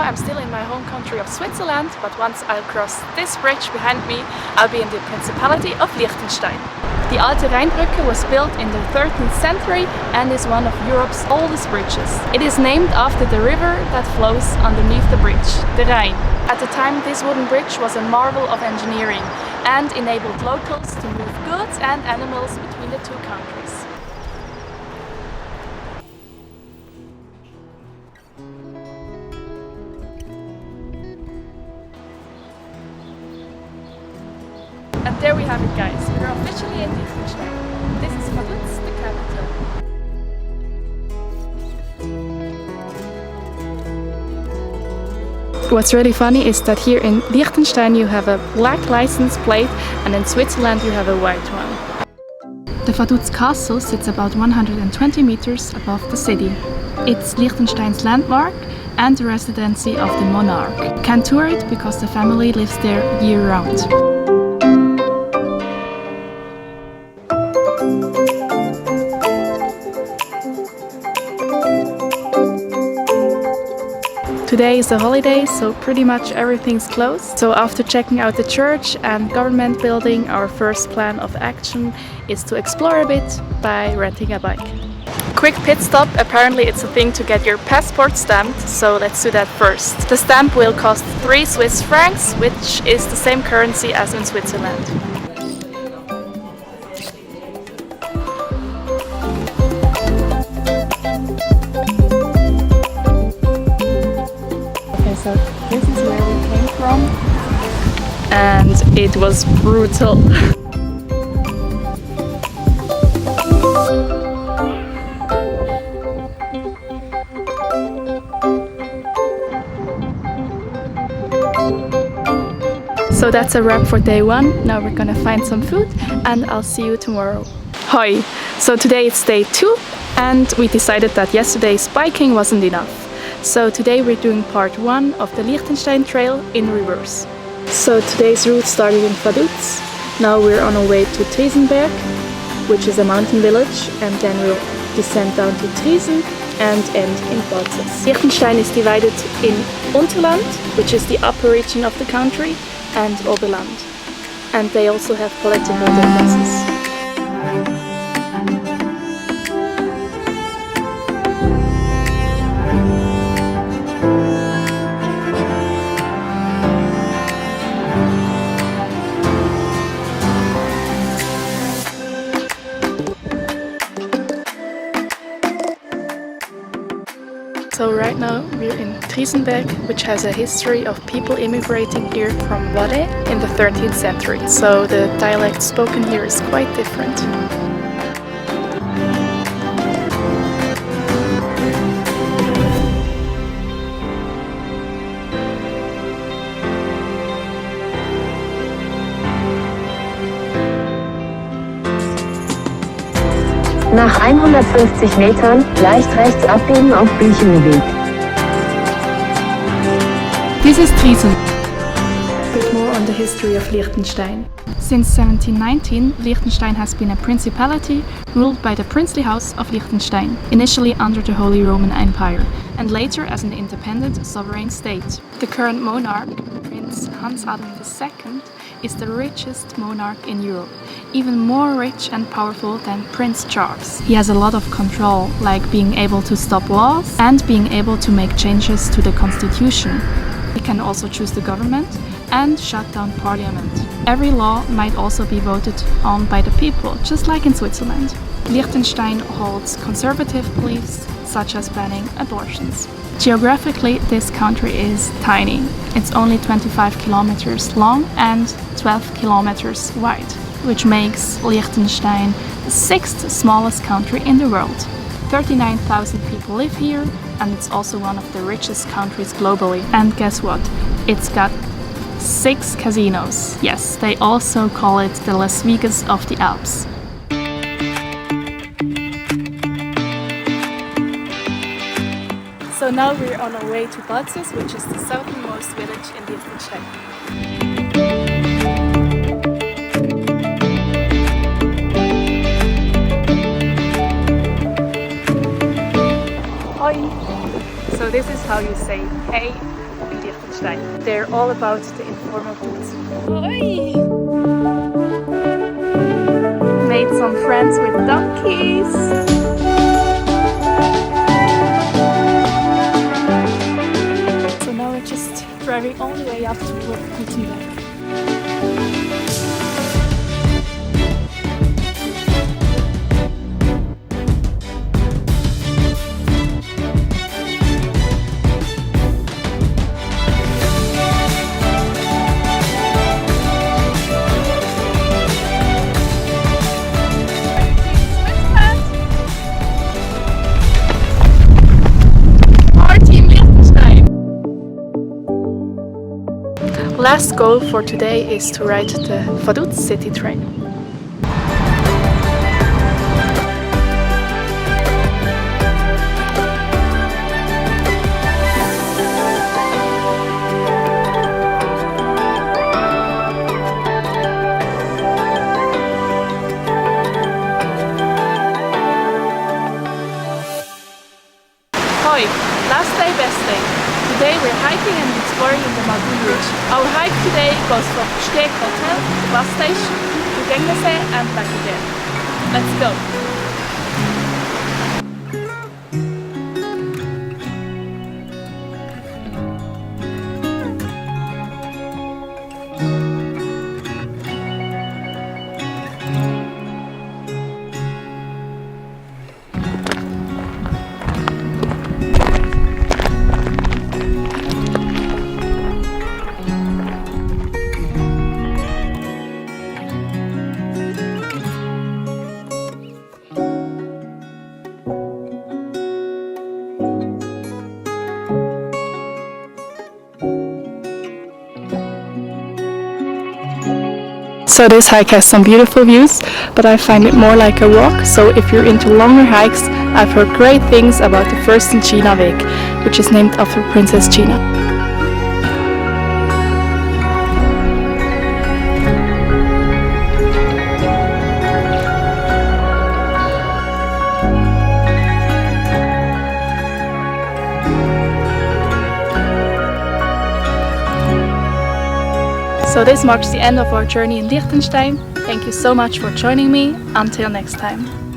I'm still in my home country of Switzerland, but once I'll cross this bridge behind me, I'll be in the Principality of Liechtenstein. The Alte Rheinbrücke was built in the 13th century and is one of Europe's oldest bridges. It is named after the river that flows underneath the bridge, the Rhine. At the time, this wooden bridge was a marvel of engineering and enabled locals to move goods and animals between the two countries. And there we have it, guys. We're officially in Liechtenstein. This is Vaduz, the capital. What's really funny is that here in Liechtenstein you have a black license plate and in Switzerland you have a white one. The Vaduz castle sits about 120 meters above the city. It's Liechtenstein's landmark and the residency of the monarch. You can tour it because the family lives there year-round. Today is a holiday, so pretty much everything's closed. So after checking out the church and government building, our first plan of action is to explore a bit by renting a bike. Quick pit stop, apparently it's a thing to get your passport stamped, so let's do that first. The stamp will cost 3 Swiss francs, which is the same currency as in Switzerland. So this is where we came from and it was brutal. So that's a wrap for day 1. Now we're gonna find some food and I'll see you tomorrow. Hoi! So today it's day 2 and we decided that yesterday's biking wasn't enough. So today we're doing part 1 of the Liechtenstein trail in reverse. So today's route started in Vaduz. Now we're on our way to Triesenberg, which is a mountain village, and then we'll descend down to Triesen and end in Balzers. Liechtenstein is divided in Unterland, which is the upper region of the country, and Oberland. And they also have political differences. So right now we're in Triesenberg, which has a history of people immigrating here from Vaduz in the 13th century. So the dialect spoken here is quite different. Nach 150 Metern leicht rechts abbiegen auf Gluschenko. This is Triesen. A bit more on the history of Liechtenstein. Since 1719, Liechtenstein has been a principality ruled by the princely house of Liechtenstein, initially under the Holy Roman Empire, and later as an independent sovereign state. The current monarch, Prince Hans Adam II, is the richest monarch in Europe, even more rich and powerful than Prince Charles. He has a lot of control, like being able to stop wars and being able to make changes to the constitution. He can also choose the government and shut down parliament. Every law might also be voted on by the people, just like in Switzerland. Liechtenstein holds conservative beliefs, such as banning abortions. Geographically, this country is tiny. It's only 25 kilometers long and 12 kilometers wide, which makes Liechtenstein the 6th smallest country in the world. 39,000 people live here, and it's also one of the richest countries globally. And guess what? It's got 6 casinos. Yes, they also call it the Las Vegas of the Alps. So now we're on our way to Vaduz, which is the southernmost village in Liechtenstein. Hoi! So this is how you say hey Liechtenstein. They're all about the informal foods. Made some friends with donkeys. So now we're just driving all the way up to Gutenberg. Last goal for today is to ride the Vaduz city train. Hoi, last day, best day. Today we're hiking and exploring in the Malbun region. Our hike today goes from Steg Hotel, the bus station, to Känzile and back again. Let's go! So this hike has some beautiful views, but I find it more like a walk, so if you're into longer hikes, I've heard great things about the Fürsten-China-Weg, which is named after Princess China. So this marks the end of our journey in Liechtenstein. Thank you so much for joining me. Until next time.